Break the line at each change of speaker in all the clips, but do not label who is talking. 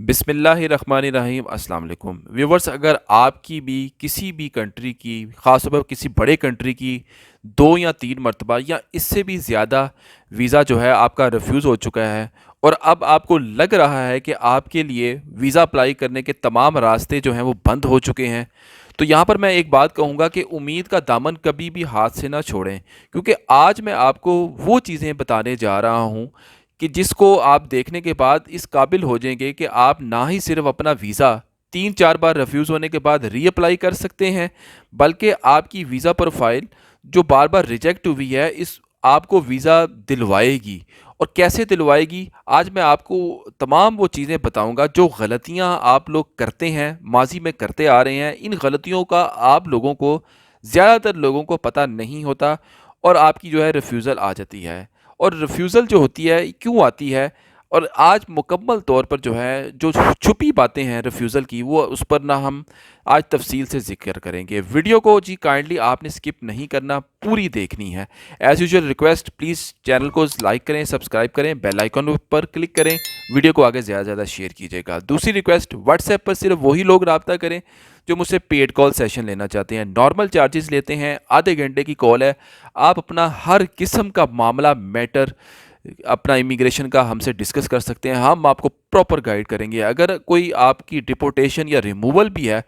बिस्मिल्लाहिर्रहमानिर्रहीम अस्सलाम वालेकुम व्यूवर्स। अगर आपकी भी किसी भी कंट्री की, ख़ास तौर पर किसी बड़े कंट्री की 2 या 3 मरतबा या इससे भी ज़्यादा वीज़ा जो है आपका रिफ्यूज़ हो चुका है और अब आपको लग रहा है कि आपके लिए वीज़ा अप्लाई करने के तमाम रास्ते जो हैं वो बंद हो चुके हैं, तो यहाँ पर मैं एक बात कहूँगा कि उम्मीद का दामन कभी भी हाथ से ना छोड़ें, क्योंकि आज मैं आपको वो चीज़ें बताने जा रहा हूँ कि जिसको आप देखने के बाद इस काबिल हो जाएंगे कि आप ना ही सिर्फ अपना वीज़ा 3-4 बार रिफ्यूज़ होने के बाद रीअप्लाई कर सकते हैं, बल्कि आपकी वीज़ा प्रोफाइल जो बार बार रिजेक्ट हुई है इस आपको वीज़ा दिलवाएगी। और कैसे दिलवाएगी, आज मैं आपको तमाम वो चीज़ें बताऊंगा जो गलतियां आप लोग करते हैं, माजी में करते आ रहे हैं। इन गलतियों का आप लोगों को, ज़्यादातर लोगों को पता नहीं होता और आपकी जो है रिफ्यूज़ल आ जाती है। और रिफ्यूज़ल जो होती है क्यों आती है, और आज मुकम्मल तौर पर जो है जो छुपी बातें हैं रिफ्यूज़ल की, वो उस पर ना हम आज तफसील से ज़िक्र करेंगे। वीडियो को जी काइंडली आपने स्किप नहीं करना, पूरी देखनी है। As usual request, please channel को लाइक करें, सब्सक्राइब करें, बेल आइकन पर क्लिक करें, वीडियो को आगे ज़्यादा से ज़्यादा शेयर कीजिएगा। दूसरी रिक्वेस्ट, व्हाट्सएप पर सिर्फ वही लोग रब्ता करें जो मुझसे पेड कॉल सेशन लेना चाहते हैं। नॉर्मल चार्जेस लेते हैं, आधे घंटे की कॉल है। आप अपना हर किस्म का मामला, मैटर, अपना इमिग्रेशन का हमसे डिस्कस कर सकते हैं। हम आपको प्रॉपर गाइड करेंगे। अगर कोई आपकी डिपोर्टेशन या रिमूवल भी है,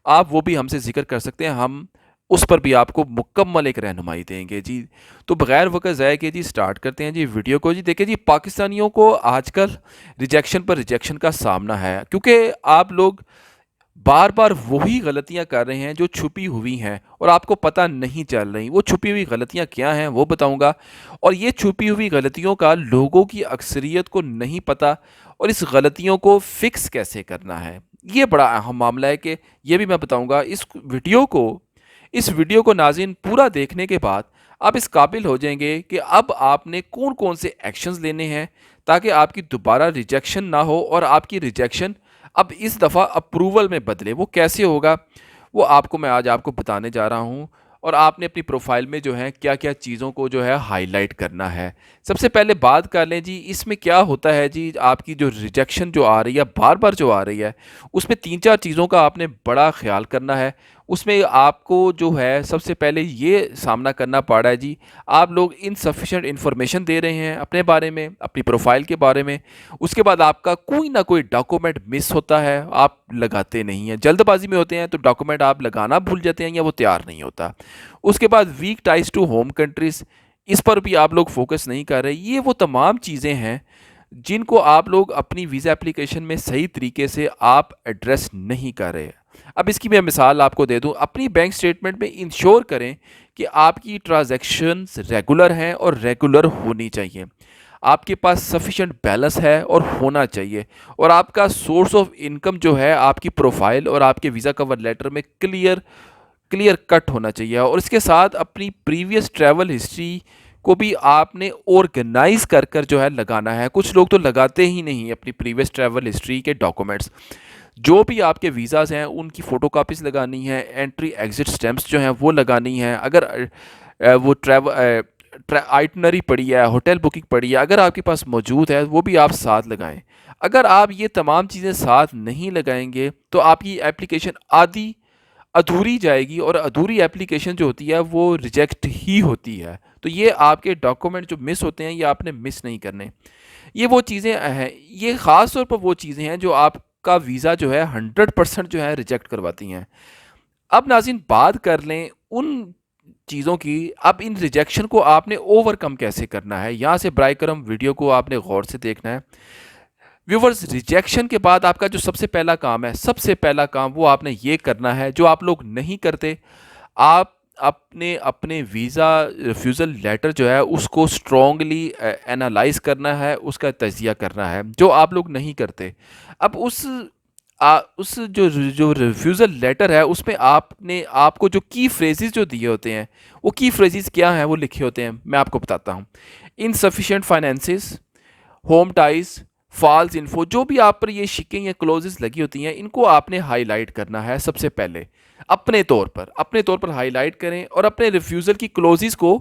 आप वो भी हमसे ज़िक्र कर सकते हैं। हम उस पर भी आपको मुकम्मल एक रहनुमाई देंगे जी। तो बगैर वक़्त ज़ाया किए जी स्टार्ट करते हैं जी वीडियो को। जी देखिए जी, पाकिस्तानियों को आजकल रिजेक्शन पर रिजेक्शन का सामना है, क्योंकि आप लोग बार बार वही गलतियां कर रहे हैं जो छुपी हुई हैं और आपको पता नहीं चल रही। वो छुपी हुई गलतियां क्या हैं वो बताऊंगा, और ये छुपी हुई गलतियों का लोगों की अक्सरियत को नहीं पता, और इस गलतियों को फिक्स कैसे करना है ये बड़ा अहम मामला है कि ये भी मैं बताऊंगा। इस वीडियो को नाज़रीन पूरा देखने के बाद आप इस काबिल हो जाएंगे कि अब आपने कौन कौन से एक्शंस लेने हैं ताकि आपकी दोबारा रिजेक्शन ना हो और आपकी रिजेक्शन अब इस दफ़ा अप्रूवल में बदले। वो कैसे होगा वो आपको मैं आज आपको बताने जा रहा हूँ। और आपने अपनी प्रोफाइल में जो है क्या क्या चीज़ों को जो है हाईलाइट करना है। सबसे पहले बात कर लें जी, इसमें क्या होता है जी, आपकी जो रिजेक्शन जो आ रही है बार बार जो आ रही है, उसमें 3-4 चीज़ों का आपने बड़ा ख्याल करना है। उसमें आपको जो है सबसे पहले ये सामना करना पड़ रहा है जी, आप लोग इनसफिशिएंट इन्फॉर्मेशन दे रहे हैं अपने बारे में, अपनी प्रोफाइल के बारे में। उसके बाद आपका कोई ना कोई डॉक्यूमेंट मिस होता है, आप लगाते नहीं हैं, जल्दबाजी में होते हैं तो डॉक्यूमेंट आप लगाना भूल जाते हैं या वो तैयार नहीं होता। उसके बाद weak ties to home countries, इस पर भी आप लोग फोकस नहीं कर रहे। ये वो तमाम चीज़ें हैं जिनको आप लोग अपनी वीज़ा एप्लीकेशन में सही तरीके से आप एड्रेस नहीं कर रहे। अब इसकी मैं मिसाल आपको दे दूं, अपनी बैंक स्टेटमेंट में इंश्योर करें कि आपकी ट्रांजैक्शंस रेगुलर हैं और रेगुलर होनी चाहिए। आपके पास सफिशेंट बैलेंस है और होना चाहिए, और आपका सोर्स ऑफ इनकम जो है आपकी प्रोफाइल और आपके वीज़ा कवर लेटर में क्लियर क्लियर कट होना चाहिए। और इसके साथ अपनी प्रीवियस ट्रैवल हिस्ट्री को भी आपने ऑर्गेनाइज कर कर जो है लगाना है। कुछ लोग तो लगाते ही नहीं अपनी प्रीवियस ट्रैवल हिस्ट्री के डॉक्यूमेंट्स। जो भी आपके वीज़ाज़ हैं उनकी फ़ोटोकॉपीज़ लगानी है, एंट्री एग्ज़िट स्टैम्प्स जो हैं वो लगानी है। अगर वो आइटनरी पड़ी है, होटल बुकिंग पड़ी है, अगर आपके पास मौजूद है वो भी आप साथ लगाएं। अगर आप ये तमाम चीज़ें साथ नहीं लगाएंगे तो आपकी एप्लीकेशन आधी अधूरी जाएगी, और अधूरी एप्लीकेशन जो होती है वो रिजेक्ट ही होती है। तो ये आपके डॉक्यूमेंट जो मिस होते हैं ये आपने मिस नहीं करने। ये वो चीज़ें हैं, ये ख़ास तौर पर वो चीज़ें हैं जो आपका वीज़ा जो है 100% जो है रिजेक्ट करवाती हैं। अब नाज़रीन बात कर लें उन चीज़ों की। अब इन रिजेक्शन को आपने ओवरकम कैसे करना है, यहाँ से ब्राई करम वीडियो को आपने गौर से देखना है। व्यूवर्स, रिजेक्शन के बाद आपका जो सबसे पहला काम है, सबसे पहला काम वो आपने ये करना है जो आप लोग नहीं करते। आप अपने अपने वीज़ा रिफ्यूज़ल लेटर जो है उसको स्ट्रॉन्गली एनालाइज करना है, उसका तजिया करना है, जो आप लोग नहीं करते। अब उस जो रिफ्यूज़ल लेटर है उसमें आपने आपको जो की फ्रेजेस जो दिए होते हैं, वो की फ्रेजेस क्या हैं वो लिखे होते हैं, मैं आपको बताता हूँ। Insufficient finances, home ties, false info, जो भी आप पर ये शिकें या क्लोजेस लगी होती हैं इनको आपने हाईलाइट करना है। सबसे पहले अपने तौर पर हाईलाइट करें और अपने रिफ्यूज़ल की क्लोजेस को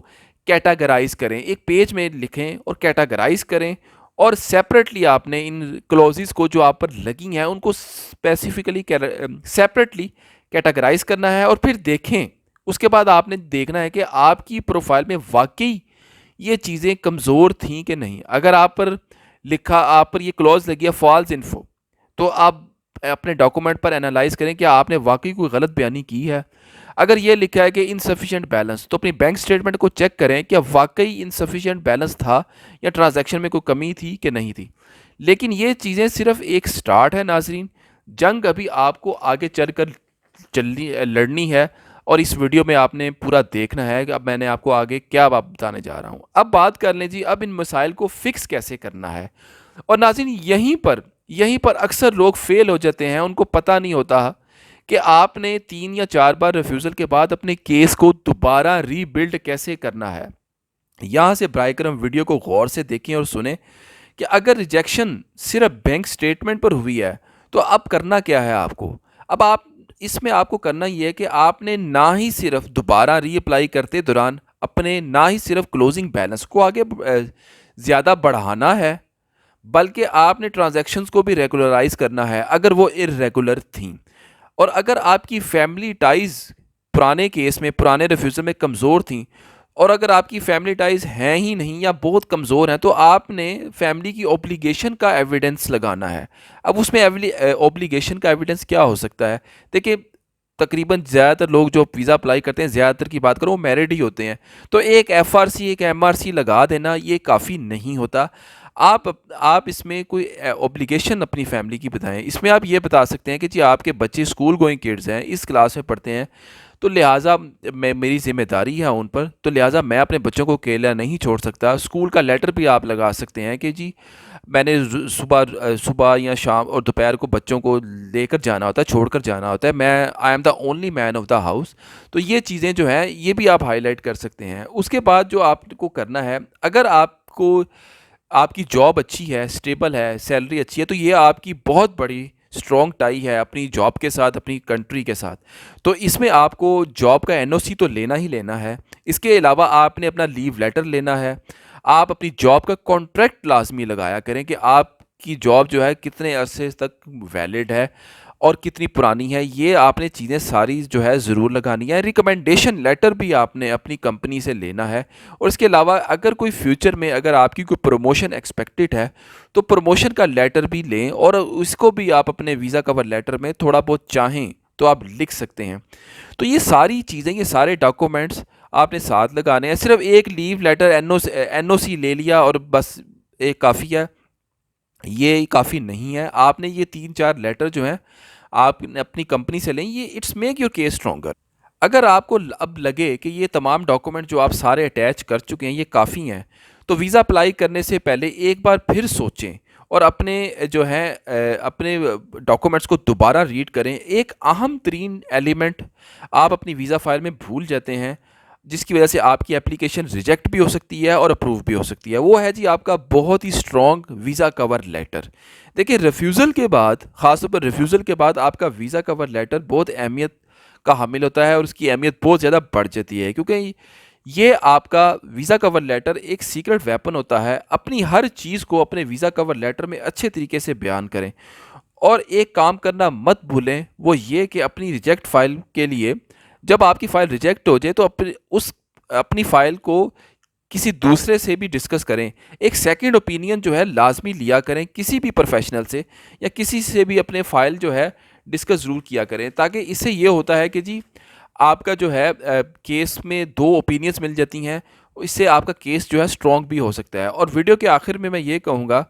कैटेगराइज करें, एक पेज में लिखें और कैटेगराइज करें। और सेपरेटली आपने इन क्लॉजेस को जो आप पर लगी हैं उनको स्पेसिफिकली सेपरेटली कैटेगराइज करना है और फिर देखें। उसके बाद आपने देखना है कि आपकी प्रोफाइल में वाकई ये चीज़ें कमज़ोर थी कि नहीं। अगर आप पर लिखा, आप पर ये क्लॉज लगी है फॉल्स इन्फो, तो आप अपने डॉक्यूमेंट पर एनालाइज करें कि आपने वाकई कोई गलत बयानी की है। अगर ये लिखा है कि इनसफिशिएंट बैलेंस, तो अपनी बैंक स्टेटमेंट को चेक करें कि वाकई इनसफिशिएंट बैलेंस था या ट्रांजैक्शन में कोई कमी थी कि नहीं थी। लेकिन ये चीज़ें सिर्फ एक स्टार्ट है नाजरीन, जंग अभी आपको आगे चलकर चलनी लड़नी है और इस वीडियो में आपने पूरा देखना है कि अब मैंने आपको आगे क्या बताने जा रहा हूँ। अब बात कर लें जी, अब इन मसाइल को फिक्स कैसे करना है। और नाज़रीन यहीं पर अक्सर लोग फेल हो जाते हैं, उनको पता नहीं होता कि आपने 3 या 4 बार रिफ्यूज़ल के बाद अपने केस को दोबारा रीबिल्ड कैसे करना है। यहाँ से बराए करम वीडियो को गौर से देखें और सुने कि अगर रिजेक्शन सिर्फ बैंक स्टेटमेंट पर हुई है तो अब करना क्या है आपको। अब आप इसमें आपको करना ये है कि आपने ना ही सिर्फ दोबारा रीअप्लाई करते दौरान अपने ना ही सिर्फ क्लोजिंग बैलेंस को आगे ज़्यादा बढ़ाना है, बल्कि आपने ट्रांजैक्शंस को भी रेगुलराइज करना है अगर वो इर्रेगुलर थी। और अगर आपकी फैमिली टाइज़ पुराने केस में, पुराने रिफ्यूज़ल में कमज़ोर थी, और अगर आपकी फैमिली टाइज़ हैं ही नहीं या बहुत कमज़ोर हैं, तो आपने फैमिली की ऑब्लिगेशन का एविडेंस लगाना है। अब उसमें ऑब्लिगेशन का एविडेंस क्या हो सकता है? देखिए, तकरीबन ज़्यादातर लोग जो वीज़ा अप्लाई करते हैं, ज़्यादातर की बात करूँ, वो मैरिड ही होते हैं। तो एक एफआरसी, एक एमआरसी लगा देना ये काफ़ी नहीं होता। आप इसमें कोई ऑब्लिगेशन अपनी फैमिली की बताएं। इसमें आप ये बता सकते हैं कि जी आपके बच्चे स्कूल गोइंग किड्स हैं, इस क्लास में पढ़ते हैं, तो लिहाजा मेरी ज़िम्मेदारी है उन पर, तो लिहाजा मैं अपने बच्चों को अकेला नहीं छोड़ सकता। स्कूल का लेटर भी आप लगा सकते हैं कि जी मैंने सुबह सुबह या शाम और दोपहर को बच्चों को लेकर जाना होता है, छोड़कर जाना होता है, मैं I am the only man of the house. तो ये चीज़ें जो हैं ये भी आप हाईलाइट कर सकते हैं। उसके बाद जो आपको करना है, अगर आपको आपकी जॉब अच्छी है, स्टेबल है, सैलरी अच्छी है, तो ये आपकी बहुत बड़ी स्ट्रॉन्ग टाई है अपनी जॉब के साथ, अपनी कंट्री के साथ। तो इसमें आपको जॉब का एनओसी तो लेना ही लेना है। इसके अलावा आपने अपना लीव लेटर लेना है। आप अपनी जॉब का कॉन्ट्रैक्ट लाजमी लगाया करें कि आपकी जॉब जो है कितने अरसे तक वैलिड है और कितनी पुरानी है। ये आपने चीज़ें सारी जो है ज़रूर लगानी है। रिकमेंडेशन लेटर भी आपने अपनी कंपनी से लेना है। और इसके अलावा अगर कोई फ्यूचर में अगर आपकी कोई प्रमोशन एक्सपेक्टेड है, तो प्रमोशन का लेटर भी लें और उसको भी आप अपने वीज़ा कवर लेटर में थोड़ा बहुत चाहें तो आप लिख सकते हैं। तो ये सारी चीज़ें, ये सारे डॉक्यूमेंट्स आपने साथ लगाने हैं। सिर्फ एक लीव लेटर, एनओसी ले लिया और बस एक काफ़ी है, ये काफ़ी नहीं है। आपने ये 3-4 लेटर जो हैं आपने अपनी कंपनी से लें। ये it's make your case stronger. अगर आपको अब लगे कि ये तमाम डॉक्यूमेंट जो आप सारे अटैच कर चुके हैं ये काफ़ी हैं, तो वीज़ा अप्लाई करने से पहले एक बार फिर सोचें और अपने जो है अपने डॉक्यूमेंट्स को दोबारा रीड करें। एक अहम तरीन एलिमेंट आप अपनी वीज़ा फाइल में भूल जाते हैं, जिसकी वजह से आपकी एप्लीकेशन रिजेक्ट भी हो सकती है और अप्रूव भी हो सकती है। वो है जी आपका बहुत ही स्ट्रॉन्ग वीज़ा कवर लेटर। देखिए, रिफ्यूज़ल के बाद, ख़ासतौर पर रिफ्यूज़ल के बाद आपका वीज़ा कवर लेटर बहुत अहमियत का हामिल होता है और उसकी अहमियत बहुत ज़्यादा बढ़ जाती है, क्योंकि ये आपका वीज़ा कवर लेटर एक सीक्रेट वेपन होता है। अपनी हर चीज़ को अपने वीज़ा कवर लेटर में अच्छे तरीके से बयान करें। और एक काम करना मत भूलें, वो ये कि अपनी रिजेक्ट फ़ाइल के लिए, जब आपकी फ़ाइल रिजेक्ट हो जाए तो अपनी फ़ाइल को किसी दूसरे से भी डिस्कस करें। एक सेकंड ओपिनियन जो है लाजमी लिया करें किसी भी प्रोफेशनल से, या किसी से भी अपने फ़ाइल जो है डिस्कस ज़रूर किया करें, ताकि इससे ये होता है कि जी आपका जो है केस में 2 ओपिनियंस मिल जाती हैं। इससे आपका केस जो है स्ट्रॉन्ग भी हो सकता है। और वीडियो के आखिर में मैं ये कहूँगा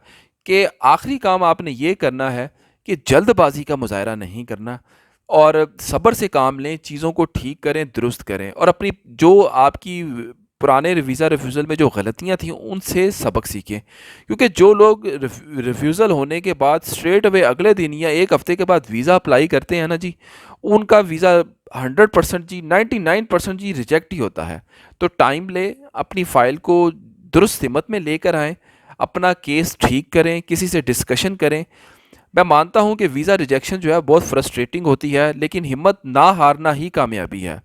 कि आखिरी काम आपने ये करना है कि जल्दबाजी का मुज़ाहरा नहीं करना और सब्र से काम लें, चीज़ों को ठीक करें, दुरुस्त करें और अपनी जो आपकी पुराने वीज़ा रिफ्यूज़ल में जो गलतियाँ थी उनसे सबक सीखें। क्योंकि जो लोग रिफ्यूज़ल होने के बाद स्ट्रेट अवे अगले दिन या 1 हफ़्ते के बाद वीज़ा अप्लाई करते हैं ना जी, उनका वीज़ा 100% जी 99% जी रिजेक्ट ही होता है। तो टाइम लें, अपनी फ़ाइल को दुरुस्त हिम्मत में लेकर आएँ, अपना केस ठीक करें, किसी से डिस्कशन करें। मैं मानता हूँ कि वीज़ा रिजेक्शन जो है बहुत फ्रस्ट्रेटिंग होती है, लेकिन हिम्मत ना हारना ही कामयाबी है।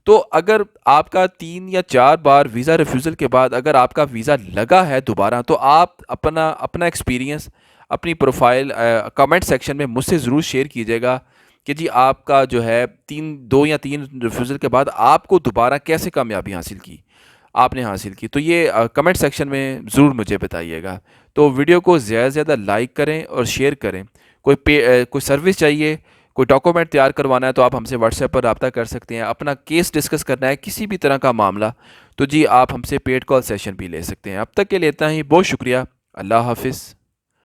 तो अगर आपका 3 या 4 बार वीज़ा रिफ्यूज़ल के बाद अगर आपका वीज़ा लगा है दोबारा, तो आप अपना अपना एक्सपीरियंस, अपनी प्रोफ़ाइल कमेंट सेक्शन में मुझसे ज़रूर शेयर कीजिएगा कि जी आपका जो है 2 या 3 रिफ्यूज़ल के बाद आपको दोबारा कैसे कामयाबी आपने हासिल की। तो ये कमेंट सेक्शन में ज़रूर मुझे बताइएगा। तो वीडियो को ज़्यादा से ज़्यादा लाइक करें और शेयर करें। कोई सर्विस चाहिए, कोई डॉक्यूमेंट तैयार करवाना है, तो आप हमसे व्हाट्सएप पर रब्ता कर सकते हैं। अपना केस डिस्कस करना है, किसी भी तरह का मामला, तो जी आप हमसे पेड कॉल सेशन भी ले सकते हैं। अब तक के लिए इतना ही। बहुत शुक्रिया। अल्लाह हाफ़िज़।